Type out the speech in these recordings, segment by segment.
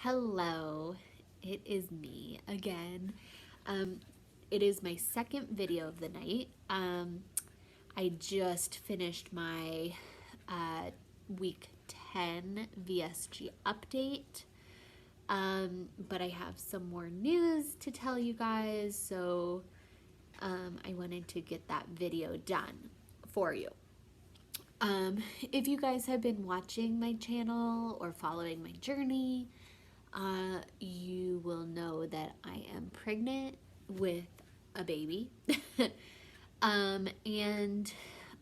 Hello, it is me again. Um, it is my second video of the night. I just finished my uh, week 10 VSG update, but I have some more news to tell you guys, so I wanted to get that video done for you. If you guys have been watching my channel or following my journey, you will know that I am pregnant with a baby. And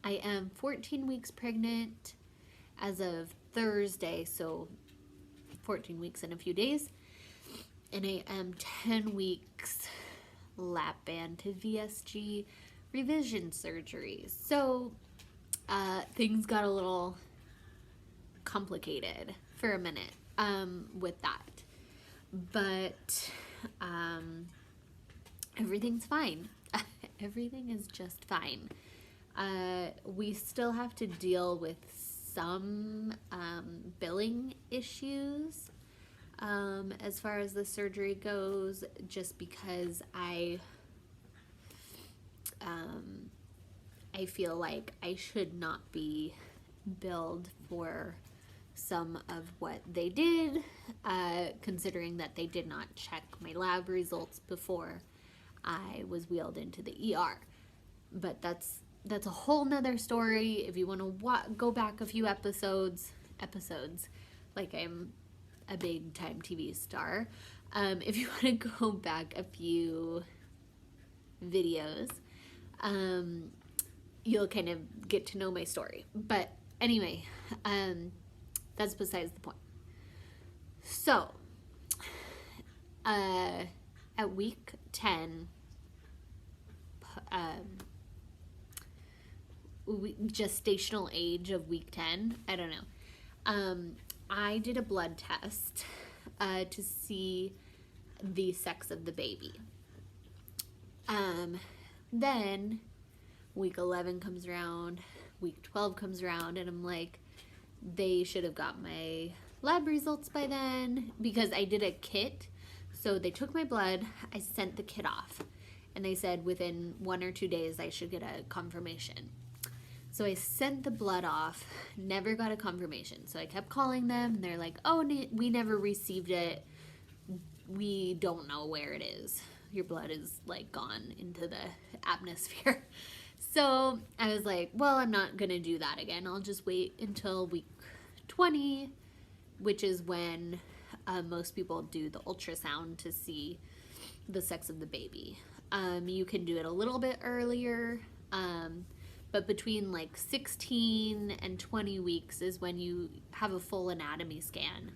I am 14 weeks pregnant as of Thursday, so 14 weeks in a few days. And I am 10 weeks lap band to VSG revision surgery. So things got a little complicated for a minute with that. But everything's fine. Everything is just fine. We still have to deal with some billing issues as far as the surgery goes, just because I feel like I should not be billed for some of what they did, considering that they did not check my lab results before I was wheeled into the ER. But that's a whole nother story. If you want to go back a few episodes, like I'm a big time TV star. If you want to go back a few videos, you'll kind of get to know my story. But anyway, that's besides the point. So, at week 10, gestational age of week 10, I don't know. I did a blood test to see the sex of the baby. Then week 11 comes around, week 12 comes around, and I'm like, they should have got my lab results by then, because I did a kit. So they took my blood, I sent the kit off, and they said within 1 or 2 days I should get a confirmation. So I sent the blood off, never got a confirmation. So I kept calling them, and they're like, oh, we never received it. We don't know where it is. Your blood is like gone into the atmosphere. So I was like, well, I'm not going to do that again. I'll just wait until week 20, which is when most people do the ultrasound to see the sex of the baby. You can do it a little bit earlier, but between like 16 and 20 weeks is when you have a full anatomy scan.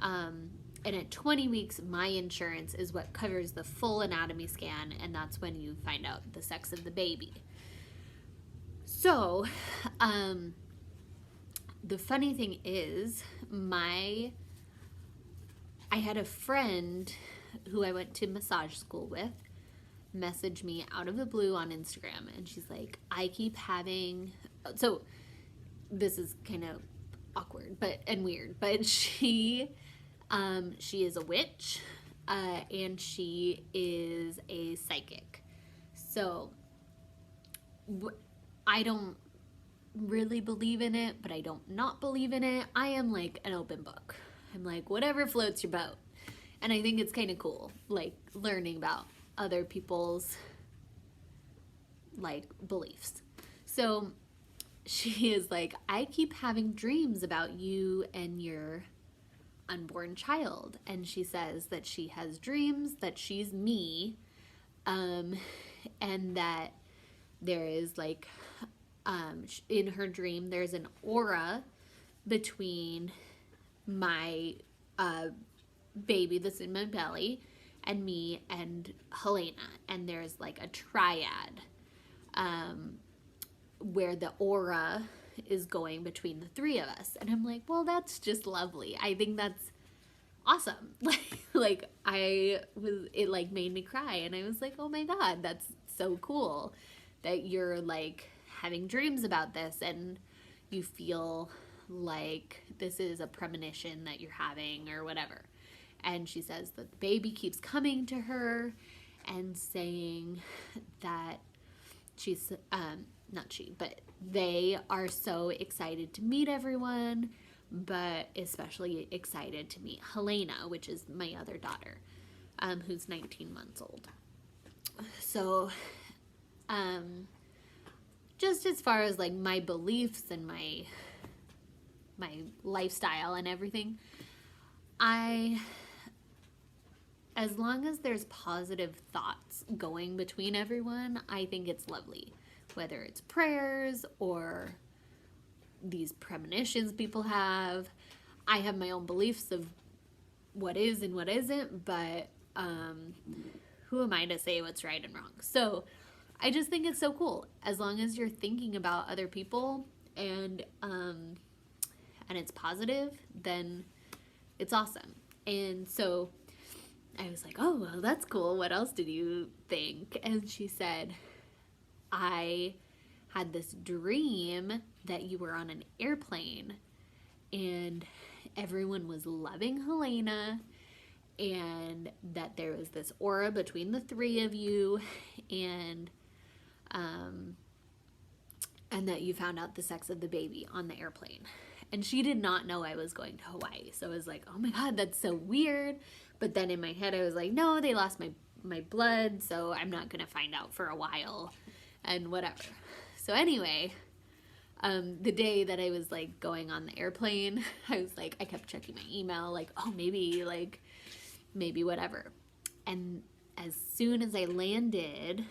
And at 20 weeks, my insurance is what covers the full anatomy scan, and that's when you find out the sex of the baby. So, the funny thing is, I had a friend who I went to massage school with message me out of the blue on Instagram, and she's like, I keep having, so this is kind of awkward and weird, but she is a witch, and she is a psychic. So I don't really believe in it, but I don't not believe in it. I am like an open book. I'm like, whatever floats your boat. And I think it's kind of cool, like learning about other people's like beliefs. So she is like, I keep having dreams about you and your unborn child. And she says that she has dreams that she's me, and that there is like, in her dream, there's an aura between my baby that's in my belly and me and Helena, and there's like a triad where the aura is going between the three of us. And I'm like, well, that's just lovely. I think that's awesome. Like it like made me cry, and I was like, oh my god, that's so cool that you're like having dreams about this and you feel like this is a premonition that you're having or whatever. And she says that the baby keeps coming to her and saying that she's, not she, but they are so excited to meet everyone, but especially excited to meet Helena, which is my other daughter, who's 19 months old. So, just as far as like my beliefs and my lifestyle and everything, as long as there's positive thoughts going between everyone, I think it's lovely. Whether it's prayers or these premonitions people have. I have my own beliefs of what is and what isn't, but who am I to say what's right and wrong? So I just think it's so cool. As long as you're thinking about other people and it's positive, then it's awesome. And so I was like, oh, well, that's cool. What else did you think? And she said, I had this dream that you were on an airplane and everyone was loving Helena, and that there was this aura between the three of you, and that you found out the sex of the baby on the airplane. And she did not know I was going to Hawaii. So I was like, oh my God, that's so weird. But then in my head, I was like, no, they lost my blood, so I'm not going to find out for a while and whatever. So anyway, the day that I was like going on the airplane, I was like, I kept checking my email, like, oh, maybe whatever. And as soon as I landed,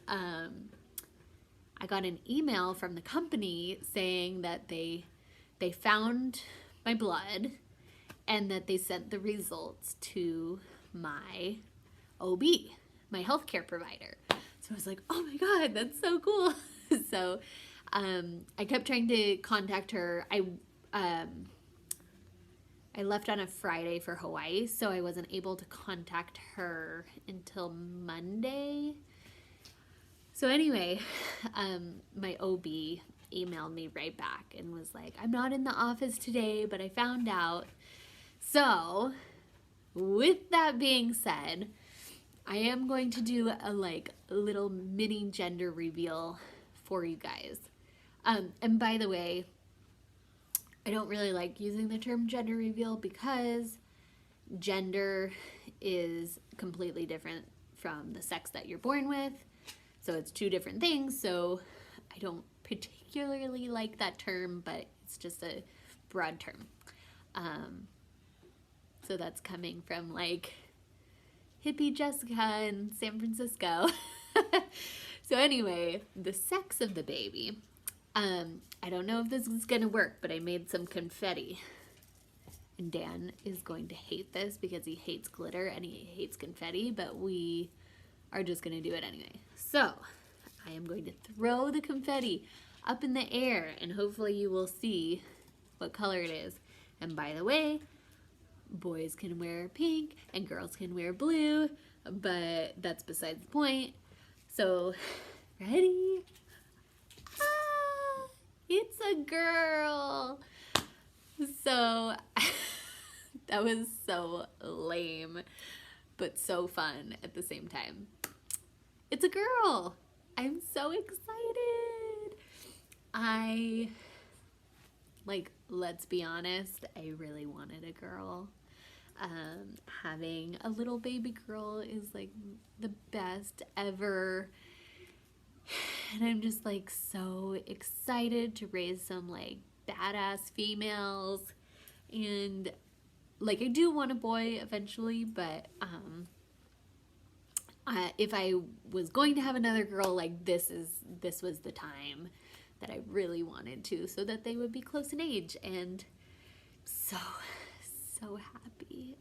I got an email from the company saying that they found my blood and that they sent the results to my OB, my healthcare provider. So I was like, oh my God, that's so cool. So I kept trying to contact her. I left on a Friday for Hawaii, so I wasn't able to contact her until Monday. So anyway, my OB emailed me right back and was like, I'm not in the office today, but I found out. So with that being said, I am going to do a little mini gender reveal for you guys. And by the way, I don't really like using the term gender reveal because gender is completely different from the sex that you're born with. So it's two different things. So I don't particularly like that term, but it's just a broad term. So that's coming from like hippie Jessica in San Francisco. So anyway, the sex of the baby. I don't know if this is gonna work, but I made some confetti. And Dan is going to hate this because he hates glitter and he hates confetti, but we are just gonna do it anyway. So I am going to throw the confetti up in the air and hopefully you will see what color it is. And by the way, boys can wear pink and girls can wear blue, but that's besides the point. So, ready? Ah, it's a girl. So, that was so lame, but so fun at the same time. It's a girl. I'm so excited. Let's be honest, I really wanted a girl. Having a little baby girl is like the best ever. And I'm just like so excited to raise some like badass females. And like I do want a boy eventually, but if I was going to have another girl, like this was the time that I really wanted to, so that they would be close in age. And so happy.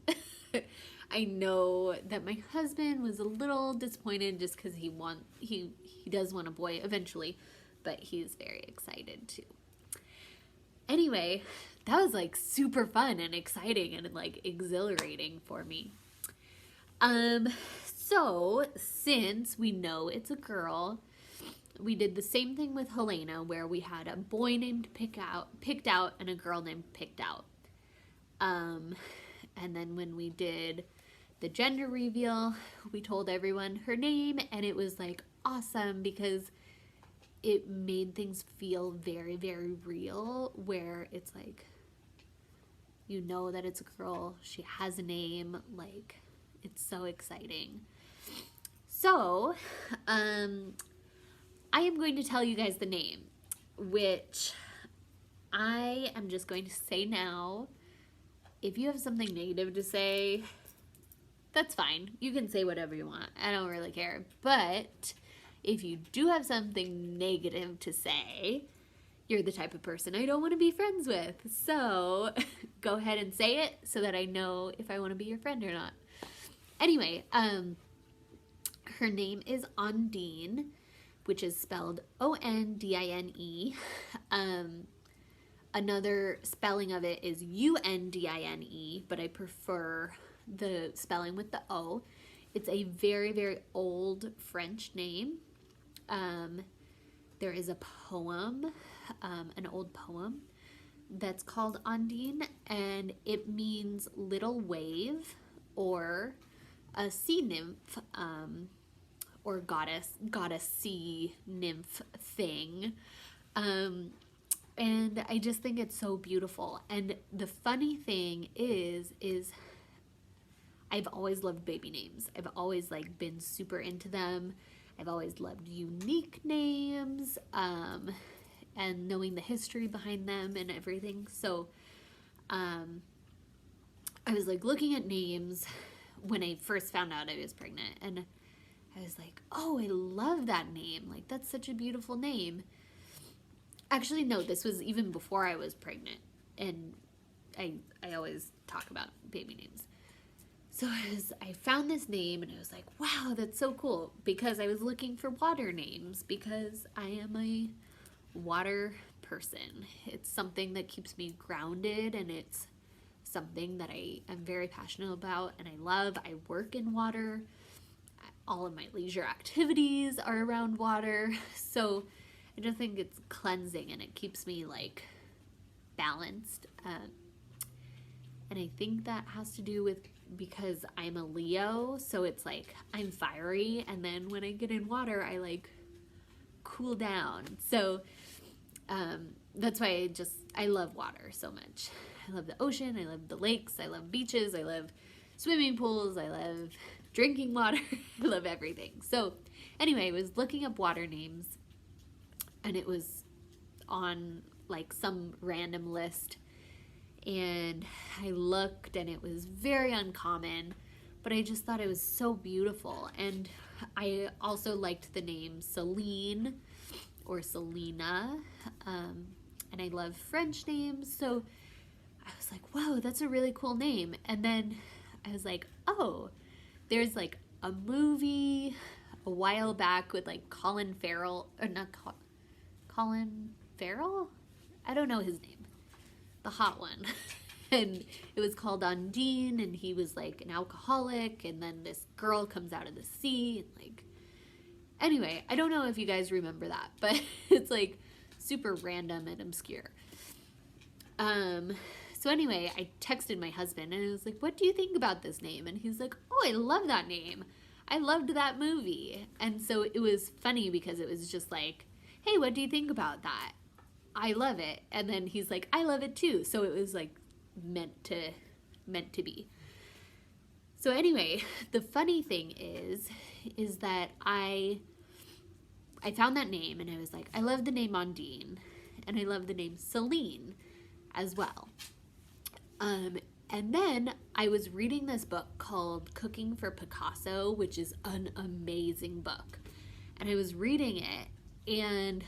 I know that my husband was a little disappointed just because he does want a boy eventually, but he's very excited too. Anyway, that was like super fun and exciting and like exhilarating for me. So since we know it's a girl, we did the same thing with Helena where we had a boy named picked out and a girl named picked out. And And then when we did the gender reveal, we told everyone her name, and it was like awesome because it made things feel very, very real, where it's like, you know that it's a girl, she has a name, like, it's so exciting. So, I am going to tell you guys the name, which I am just going to say now. If you have something negative to say, that's fine. You can say whatever you want. I don't really care. But if you do have something negative to say, you're the type of person I don't want to be friends with. So go ahead and say it so that I know if I want to be your friend or not. Anyway, her name is Ondine, which is spelled Ondine. Another spelling of it is Undine, but I prefer the spelling with the O. It's a very, very old French name. There is a poem, an old poem that's called Ondine, and it means little wave or a sea nymph, or goddess sea nymph thing. And I just think it's so beautiful. And the funny thing is I've always loved baby names. I've always like been super into them. I've always loved unique names, and knowing the history behind them and everything. So I was like looking at names when I first found out I was pregnant, and I was like, oh, I love that name. Like, that's such a beautiful name. Actually, no, this was even before I was pregnant, and I always talk about baby names. So I found this name, and I was like, wow, that's so cool, because I was looking for water names, because I am a water person. It's something that keeps me grounded, and it's something that I am very passionate about, and I love. I work in water. All of my leisure activities are around water, so I just think it's cleansing, and it keeps me like balanced. And I think that has to do with because I'm a Leo, so it's like I'm fiery, and then when I get in water, I like cool down. So that's why I love water so much. I love the ocean, I love the lakes, I love beaches, I love swimming pools, I love drinking water, I love everything. So anyway, I was looking up water names, and it was on like some random list, and I looked, and it was very uncommon, but I just thought it was so beautiful. And I also liked the name Celine or Selena, and I love French names, so I was like, wow, that's a really cool name. And then I was like, oh, there's like a movie a while back with like Colin Farrell, or not Colin Farrell? I don't know his name. The hot one. And it was called Ondine, and he was like an alcoholic, and then this girl comes out of the sea, and like, anyway, I don't know if you guys remember that, but it's like super random and obscure. So anyway, I texted my husband, and I was like, what do you think about this name? And he's like, oh, I love that name. I loved that movie. And so it was funny because it was just like, hey, what do you think about that? I love it. And then he's like, I love it too. So it was like meant to be. So anyway, the funny thing is that I found that name, and I was like, I love the name Ondine, and I love the name Celine as well. And then I was reading this book called Cooking for Picasso, which is an amazing book. And I was reading it, and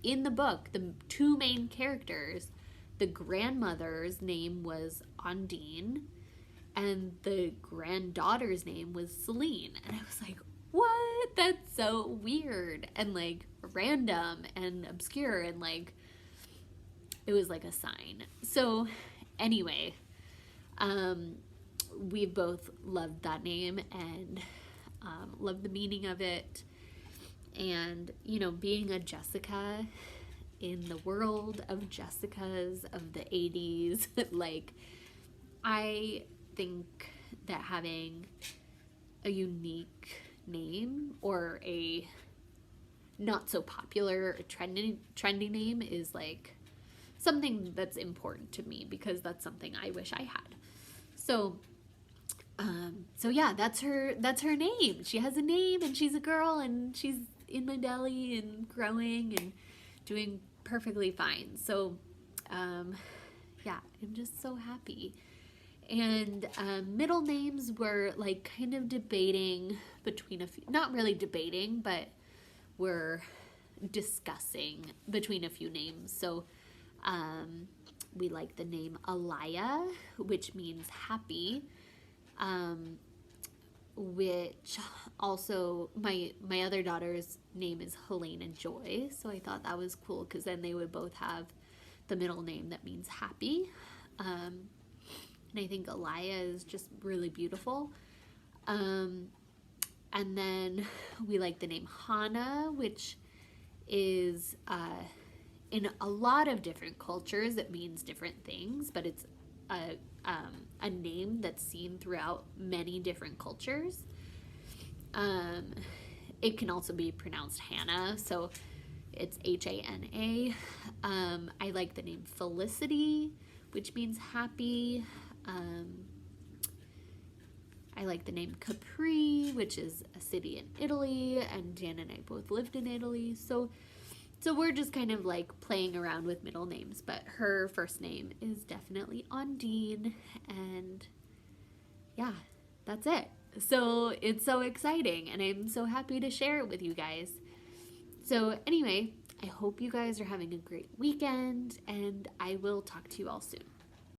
in the book, the two main characters, the grandmother's name was Ondine, and the granddaughter's name was Celine. And I was like, what? That's so weird and like random and obscure, and like it was like a sign. So anyway, we both loved that name and loved the meaning of it. And, you know, being a Jessica in the world of Jessicas of the 80s, like, I think that having a unique name or a not so popular trendy name is like something that's important to me, because that's something I wish I had. So yeah, that's her name. She has a name, and she's a girl, and she's in my belly and growing and doing perfectly fine. So yeah, I'm just so happy. And middle names were like kind of debating between a few, not really debating, but we're discussing between a few names. So we like the name Alaya, which means happy, which also my other daughter's name is Helena Joy, so I thought that was cool, because then they would both have the middle name that means happy. And I think Alaya is just really beautiful. And then we like the name Hana, which is in a lot of different cultures it means different things, but it's a name that's seen throughout many different cultures. It can also be pronounced Hannah, so it's Hana. I like the name Felicity, which means happy. I like the name Capri, which is a city in Italy, and Jan and I both lived in Italy, so we're just kind of like playing around with middle names, but her first name is definitely Ondine, and yeah, that's it. So it's so exciting, and I'm so happy to share it with you guys. So anyway, I hope you guys are having a great weekend, and I will talk to you all soon.